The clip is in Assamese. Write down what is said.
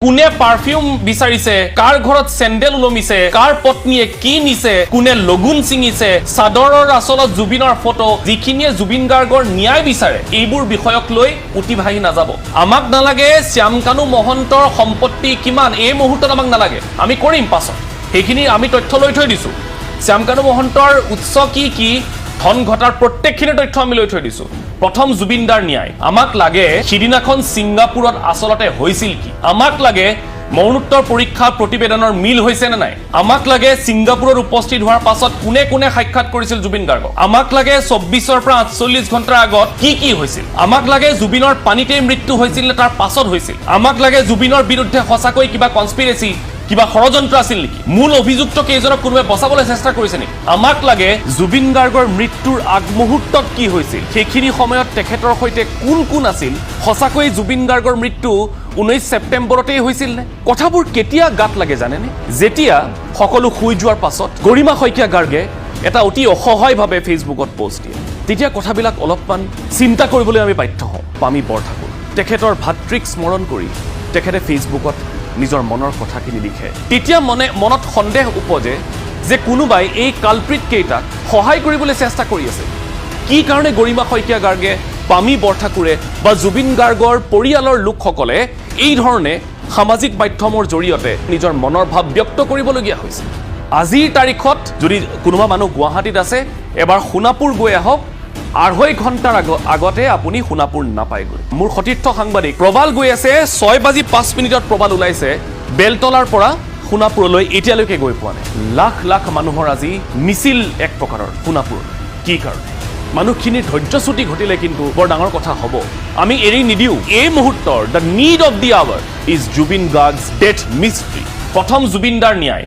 কোনে পাৰফিউম বিচাৰিছে কাৰ ঘৰত চেন্ডেল উলমিছে কাৰ পত্নীয়ে কি নিছে কোনে লগুন চিঙিছে সাদৰৰ আচলত জুবিনৰ ফটো যিখিনিয়ে জুবিন গাৰ্গৰ ন্যায় বিচাৰে এইবোৰ বিষয়ক লৈ উতিভাহি নাযাব আমাক নালাগে শ্যামকানু মহন্তৰ সম্পত্তি কিমান এই মুহূৰ্তত আমাক নালাগে আমি কৰিম পাছত সেইখিনি আমি তথ্য লৈ থৈ দিছো শ্যামকানু মহন্তৰ উৎস কি ধন ঘটাৰ প্ৰত্যেকখিনি তথ্য আমি লৈ থৈ দিছো প্ৰথম জুবিনদাৰ ন্যায় আমাক লাগে সিদিনাখন সিংগাপুৰত আসলতে হৈছিল কি আমাক লাগে মৰণোত্তৰ পৰীক্ষা প্ৰতিবেদনৰ মিল হৈছে নে নাই আমাক লাগে সিংগাপুৰত উপস্থিত হোৱাৰ পাছত কোনে কোনে সাক্ষাৎ কৰিছিল জুবিন গাৰ্গক আমাক লাগে 24 পৰা 48 ঘণ্টাৰ আগত কি হৈছিল আমাক লাগে জুবিনৰ পানীতে মৃত্যু হৈছিল নে তাৰ পাছত হৈছিল আমাক লাগে জুবিনৰ বিৰুদ্ধে সঁচাকৈ কিবা কনস্পিৰেসি কিবা ষড়যন্ত্ৰ আছিল নেকি মূল অভিযুক্ত কেইজনক কোনোৱে বচাবলৈ চেষ্টা কৰিছে নেকি আমাক লাগে জুবিন গাৰ্গৰ মৃত্যুৰ আগমুহূৰ্তত কি হৈছিল সেইখিনি সময়ত তেখেতৰ সৈতে কোন আছিল সঁচাকৈ জুবিন গাৰ্গৰ মৃত্যু 19 ছেপ্টেম্বৰতেই হৈছিল নে কথাবোৰ কেতিয়া গাত লাগে জানেনে যেতিয়া সকলো শুই যোৱাৰ পাছত গৰিমা শইকীয়া গাৰ্গে এটা অতি অসহায়ভাৱে ফেচবুকত পোষ্ট দিয়ে তেতিয়া কথাবিলাক অলপমান চিন্তা কৰিবলৈ আমি বাধ্য হওঁ পামি বৰঠাকুৰ তেখেতৰ ভাতৃক স্মৰণ কৰি তেখেতে ফেচবুকত নিজৰ মনৰ কথাখিনি লিখে তেতিয়া মনত সন্দেহ উপজে যে কোনোবাই এই কালপ্ৰিট কেইটাক সহায় কৰিবলৈ চেষ্টা কৰি আছে কি কাৰণে গৰিমা শইকীয়া গাৰ্গে পামি বৰঠাকুৰে বা জুবিন গাৰ্গৰ পৰিয়ালৰ লোকসকলে এই ধৰণে সামাজিক মাধ্যমৰ জৰিয়তে নিজৰ মনৰ ভাৱ ব্যক্ত কৰিবলগীয়া হৈছে আজিৰ তাৰিখত যদি কোনোবা মানুহ গুৱাহাটীত আছে এবাৰ সোণাপুৰ গৈ আহক 2.5 ঘণ্টাৰ আগতে আপুনি সোণাপুৰ নাপায়গৈ মোৰ সতীৰ্থ সাংবাদিক প্ৰবাল গৈ আছে 6:05 প্ৰবাল ওলাইছে বেলতলাৰ পৰা সোণাপুৰলৈ এতিয়ালৈকে গৈ পোৱা নাই লাখ লাখ মানুহৰ আজি মিছিল এক প্ৰকাৰৰ সোণাপুৰ কি কাৰণে মানুহখিনিৰ ধৈৰ্যচ্যুতি ঘটিলে কিন্তু বৰ ডাঙৰ কথা হ'ব আমি এৰি নিদিও এই মুহূৰ্তৰ the need of the hour is Zubeen Garg's death mystery প্ৰথম জুবিনদাৰ ন্যায়